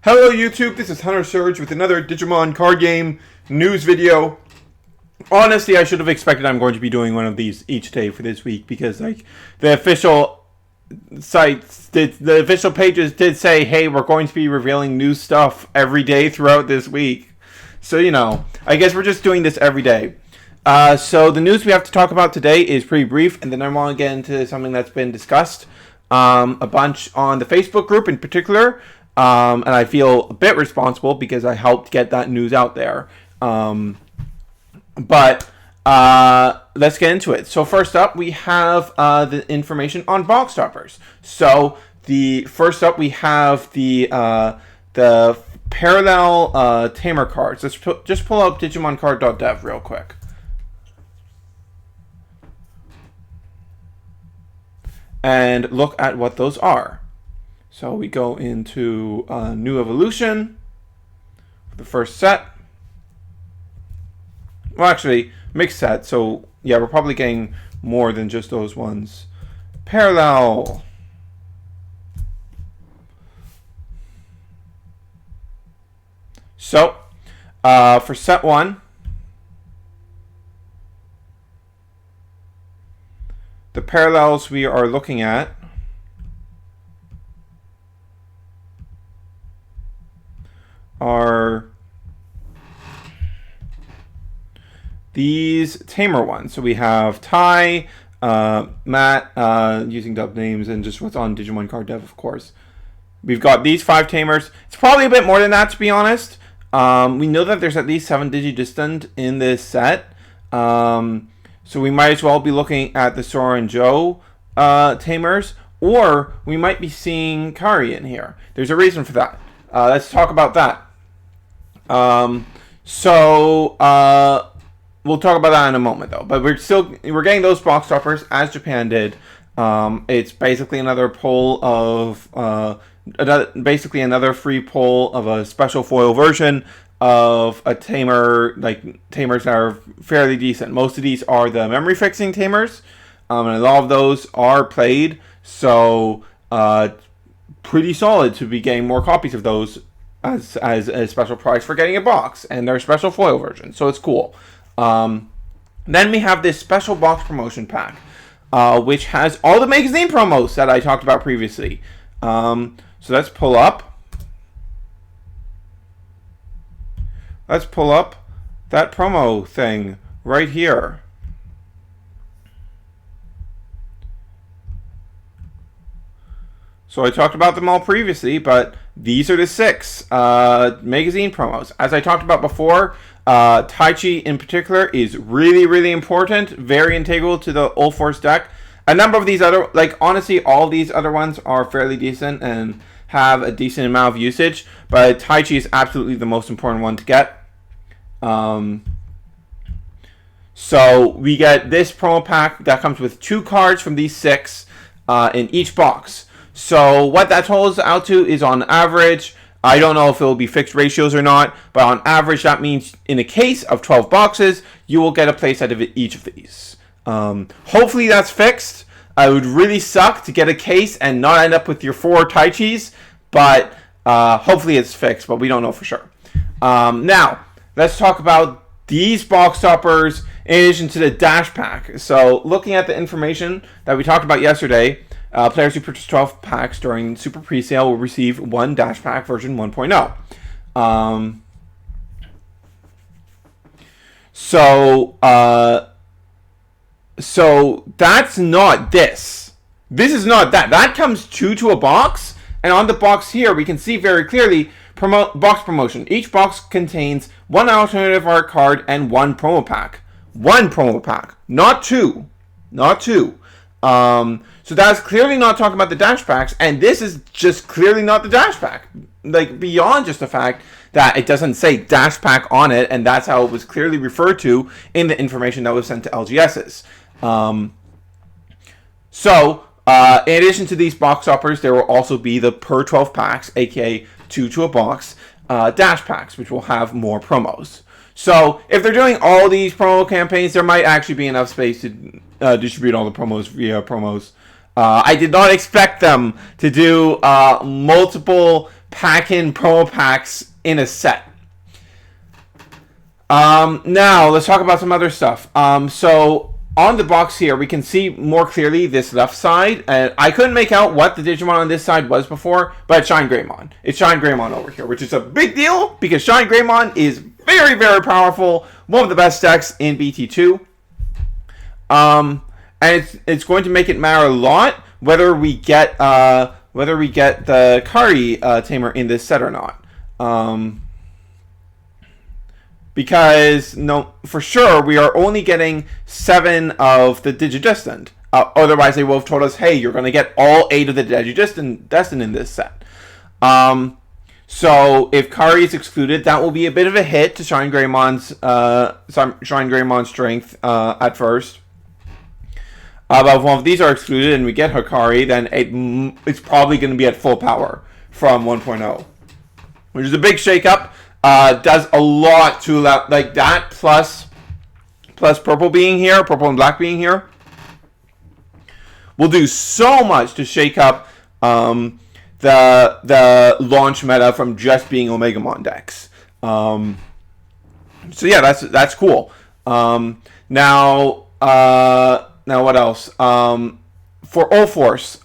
Hello YouTube, this is Hunter Surge with another Digimon card game news video. Honestly, I should have expected I'm going to be doing one of these each day for this week because like the official sites the official pages did say, hey, we're going to be revealing new stuff every day throughout this week. So, you know, I guess we're just doing this every day. So the news we have to talk about today is pretty brief, and then I want to get into something that's been discussed a bunch on the Facebook group in particular. And I feel a bit responsible because I helped get that news out there. But let's get into it. So first up, we have the information on box toppers. So the first up, we have the parallel tamer cards. Let's just pull up DigimonCard.dev real quick. And look at what those are. So we go into New Evolution for the first set. Well, actually, mixed set. So, yeah, we're probably getting more than just those ones. Parallel. So, for set 1, the parallels we are looking at are these tamer ones. So we have Ty, Matt, using dub names, and just what's on Digimon Card Dev, of course. We've got these 5 tamers. It's probably a bit more than that, to be honest. We know that there's at least 7 Digidistant in this set. So we might as well be looking at the Sora and Joe tamers, or we might be seeing Kari in here. There's a reason for that. Let's talk about that. We'll talk about that in a moment, though. But we're getting those box toppers as Japan did. It's basically another pull of another free pull of a special foil version of a tamer, like tamers that are fairly decent. Most of these are the memory fixing tamers, and a lot of those are played. So pretty solid to be getting more copies of those as a special price for getting a box, and they're special foil versions, so it's cool. Then we have this special box promotion pack, which has all the magazine promos that I talked about previously. So let's pull up. Let's pull up that promo thing right here. So I talked about them all previously, but these are the 6 magazine promos. As I talked about before, Taichi in particular is really, really important, very integral to the Old Force deck. A number of these other, like honestly, all these other ones are fairly decent and have a decent amount of usage, but Taichi is absolutely the most important one to get. So we get this promo pack that comes with 2 cards from these 6 in each box. So what that totals out to is, on average, I don't know if it will be fixed ratios or not, but on average that means in a case of 12 boxes, you will get a playset of each of these. Hopefully that's fixed. It would really suck to get a case and not end up with your 4 Taichis, but hopefully it's fixed, but we don't know for sure. Now, let's talk about these box toppers in addition to the dash pack. So looking at the information that we talked about yesterday, players who purchase 12 packs during Super Presale will receive 1 Dash Pack version 1.0. So that's not this. This is not that. That comes 2 to a box, and on the box here we can see very clearly box promotion. Each box contains 1 alternative art card and 1 promo pack. 1 promo pack, not 2. Not 2. So that's clearly not talking about the dash packs, and this is just clearly not the dash pack. Like, beyond just the fact that it doesn't say dash pack on it, and that's how it was clearly referred to in the information that was sent to LGSs. In addition to these box toppers, there will also be the per 12 packs, aka 2 to a box, dash packs, which will have more promos. So if they're doing all these promo campaigns, there might actually be enough space to distribute all the promos via promos. I did not expect them to do multiple pack in promo packs in a set. Now let's talk about some other stuff. So on the box here, we can see more clearly this left side, and I couldn't make out what the Digimon on this side was before, but it's Shine Greymon. It's Shine Greymon over here, which is a big deal because Shine Greymon is very, very powerful. One of the best decks in BT2. And it's going to make it matter a lot whether we get the Kari Tamer in this set or not. Because, no, for sure, we are only getting 7 of the Digidestined. Otherwise, they will have told us, hey, you're going to get all 8 of the Digidestined in this set. So, if Kari is excluded, that will be a bit of a hit to Shine Greymon's strength at first. But if one of these are excluded and we get Hikari, then it's probably going to be at full power from 1.0. Which is a big shakeup. Does a lot to like that plus purple being here, purple and black being here, will do so much to shake up the launch meta from just being Omegamon decks. So yeah, that's cool. Now what else? For All-Force,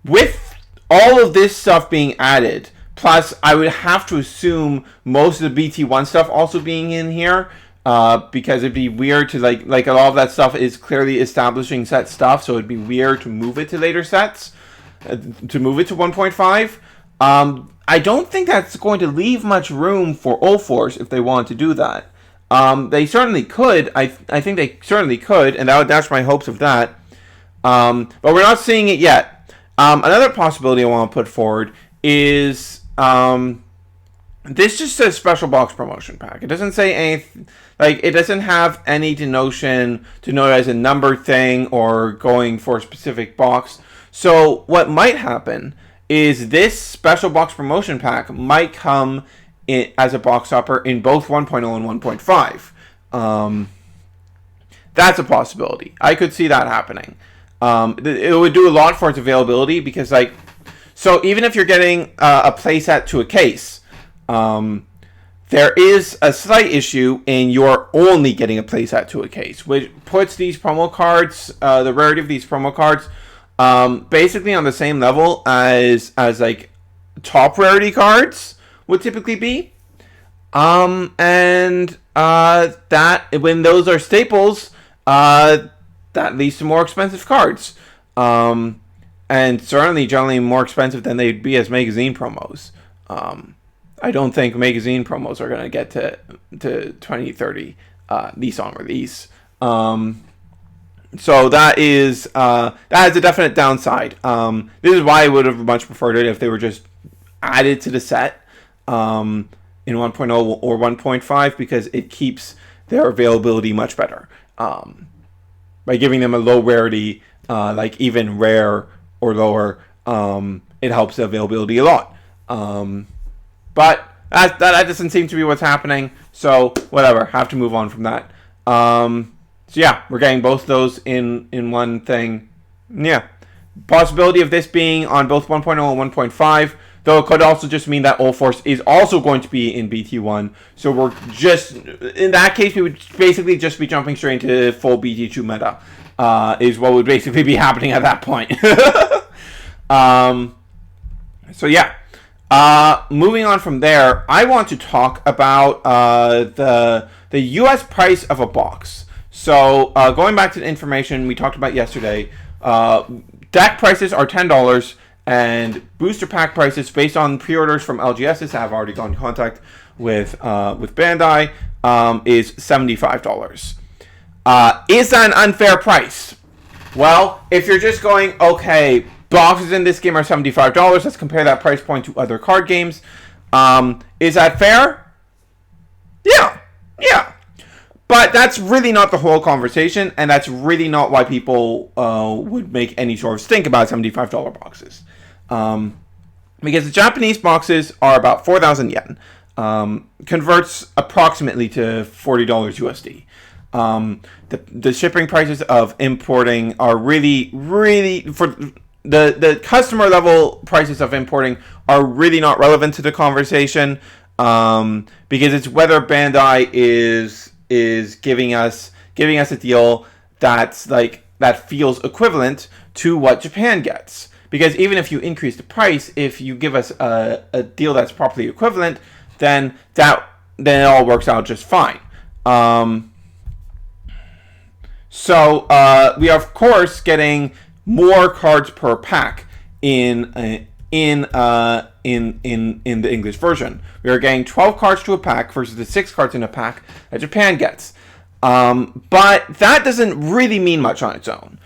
with all of this stuff being added. Plus, I would have to assume most of the BT1 stuff also being in here, because it'd be weird to like a lot of that stuff is clearly establishing set stuff, so it'd be weird to move it to later sets, to move it to 1.5. I don't think that's going to leave much room for All-Force if they want to do that. They certainly could. I think they certainly could, and that would dash my hopes of that. But we're not seeing it yet. Another possibility I want to put forward is. This just says special box promotion pack. It doesn't say anything, like it doesn't have any denotion to know it as a number thing or going for a specific box. So what might happen is this special box promotion pack might come in as a box topper in both 1.0 and 1.5. That's a possibility. I could see that happening. It would do a lot for its availability because so even if you're getting a playset to a case, there is a slight issue in you're only getting a playset to a case, which puts these promo cards, the rarity of these promo cards, basically on the same level as like top rarity cards would typically be. And that when those are staples, that leads to more expensive cards. And certainly generally more expensive than they'd be as magazine promos. I don't think magazine promos are going to get to 2030 Nissan release. So that is a definite downside. This is why I would have much preferred it if they were just added to the set in 1.0 or 1.5, because it keeps their availability much better. By giving them a low rarity, like even rare or lower, it helps the availability a lot. But that doesn't seem to be what's happening, so whatever, have to move on from that. So yeah, we're getting both those in one thing. Yeah, possibility of this being on both 1.0 and 1.5, though it could also just mean that All-Force is also going to be in BT1, so we're just, in that case, we would basically just be jumping straight into full BT2 meta. Is what would basically be happening at that point. So yeah, moving on from there, I want to talk about the US price of a box. So going back to the information we talked about yesterday, deck prices are $10, and booster pack prices based on pre-orders from LGSs have already gone in contact with Bandai is $75. Is that an unfair price? Well, if you're just going, okay, boxes in this game are $75, let's compare that price point to other card games. Is that fair? Yeah. But that's really not the whole conversation, and that's really not why people would make any sort of stink about $75 boxes. Because the Japanese boxes are about 4,000 yen. Converts approximately to $40 USD. The shipping prices of importing are really, really, for the customer level prices of importing are really not relevant to the conversation, because it's whether Bandai is giving us a deal that feels equivalent to what Japan gets. Because even if you increase the price, if you give us a deal that's properly equivalent, then it all works out just fine. So we are of course getting more cards per pack in the English version. We are getting 12 cards to a pack versus the 6 cards in a pack that Japan gets. But that doesn't really mean much on its own.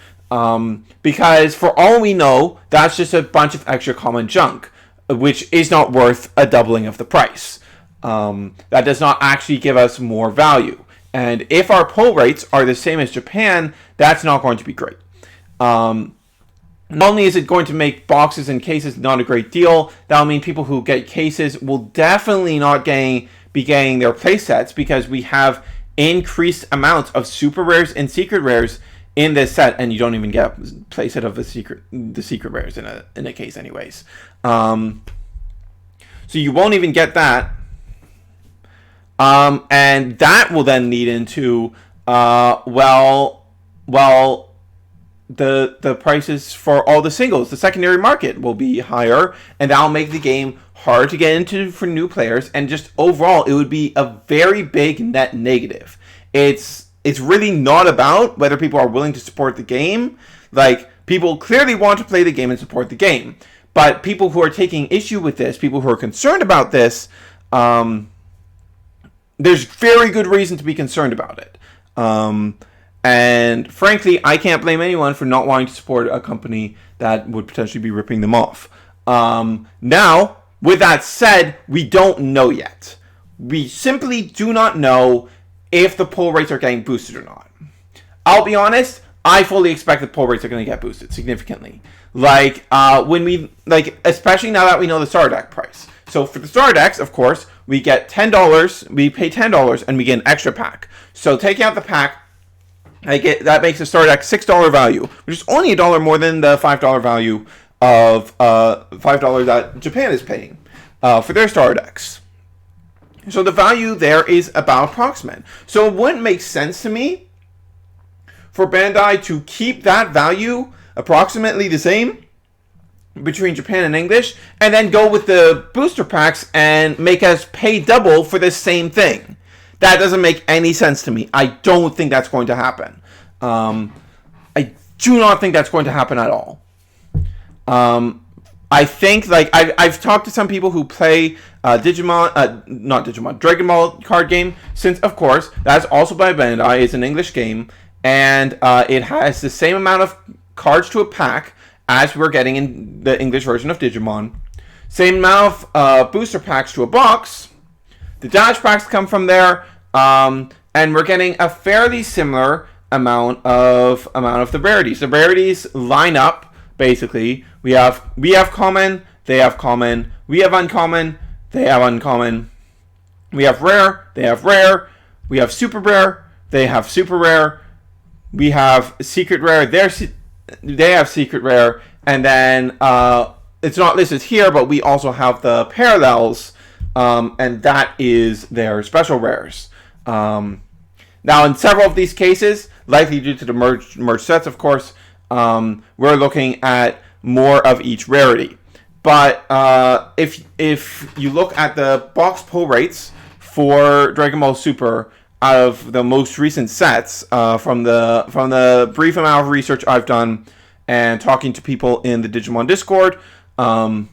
Because for all we know, that's just a bunch of extra common junk, which is not worth a doubling of the price. That does not actually give us more value. And if our pull rates are the same as Japan, that's not going to be great. Not only is it going to make boxes and cases not a great deal, that'll mean people who get cases will definitely not be getting their playsets, because we have increased amounts of super rares and secret rares in this set, and you don't even get a playset of the secret rares in a case anyways. So you won't even get that. And that will then lead into the prices for all the singles. The secondary market will be higher, and that'll make the game hard to get into for new players, and just overall it would be a very big net negative. It's really not about whether people are willing to support the game. Like, people clearly want to play the game and support the game, but people who are taking issue with this, people who are concerned about this, there's very good reason to be concerned about it. And frankly, I can't blame anyone for not wanting to support a company that would potentially be ripping them off. Now, with that said, we don't know yet. We simply do not know if the pull rates are getting boosted or not. I'll be honest, I fully expect the pull rates are going to get boosted significantly. Especially now that we know the starter deck price. So for the starter decks, of course, we get $10, we pay $10, and we get an extra pack. So taking out the pack, that makes the starter deck $6 value, which is only $1 more than the $5 value of $5 that Japan is paying for their starter decks. So the value there is about approximate. So it wouldn't make sense to me for Bandai to keep that value approximately the same between Japan and English, and then go with the booster packs and make us pay double for the same thing. That doesn't make any sense to me. I don't think that's going to happen. I do not think that's going to happen at all. I think, I've talked to some people who play Dragon Ball card game, since, of course, that's also by Bandai. It's an English game, and it has the same amount of cards to a pack as we're getting in the English version of Digimon. Same amount of booster packs to a box. The dash packs come from there, and we're getting a fairly similar amount of the rarities. The rarities line up, basically. We have common, they have common. We have uncommon, they have uncommon. We have rare, they have rare. We have super rare, they have super rare. We have secret rare, they have secret rare. And then it's not listed here, but we also have the parallels, and that is their special rares. Now, in several of these cases, likely due to the merge sets, of course, we're looking at more of each rarity. But if you look at the box pull rates for Dragon Ball Super out of the most recent sets, from the brief amount of research I've done and talking to people in the Digimon Discord, the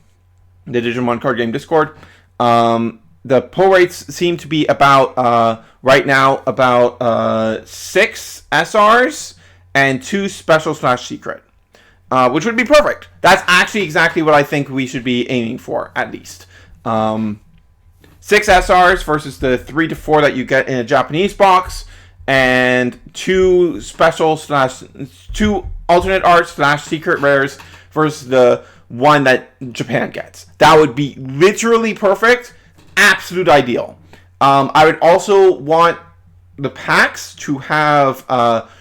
Digimon card game Discord, the pull rates seem to be about right now about 6 SRs and 2 special/secret. Which would be perfect. That's actually exactly what I think we should be aiming for, at least. 6 SRs versus the 3 to 4 that you get in a Japanese box, and 2 alternate art/secret rares versus the 1 that Japan gets. That would be literally perfect. Absolute ideal. I would also want the packs to have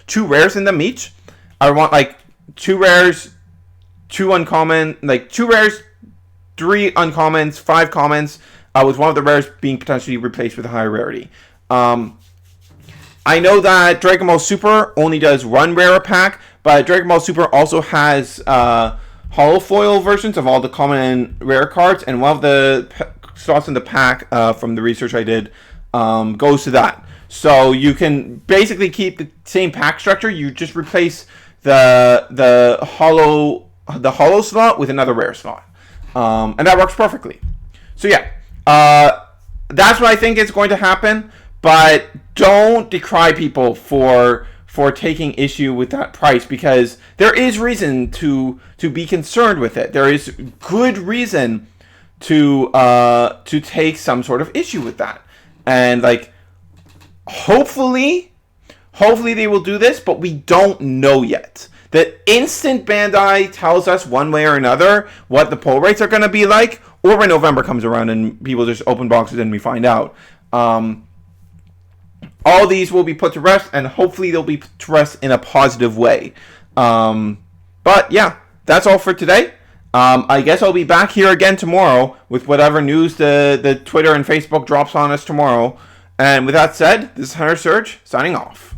2 rares in them each. I would want 2 rares 2 uncommon, like 2 rares, 3 uncommons, 5 commons, with one of the rares being potentially replaced with a higher rarity. I know that Dragon Ball Super only does 1 rare pack, but Dragon Ball Super also has holofoil versions of all the common and rare cards, and one of the slots in the pack from the research I did goes to that. So you can basically keep the same pack structure. You just replace the holo slot with another rare slot, and that works perfectly. So yeah, that's what I think is going to happen. But don't decry people for taking issue with that price, because there is reason to be concerned with it. There is good reason to take some sort of issue with that, and like hopefully they will do this, but we don't know yet. The instant Bandai tells us one way or another what the pull rates are going to be like, or when November comes around and people just open boxes and we find out. All these will be put to rest, and hopefully they'll be put to rest in a positive way. But yeah, that's all for today. I guess I'll be back here again tomorrow with whatever news the Twitter and Facebook drops on us tomorrow. And with that said, this is Hunter Surge signing off.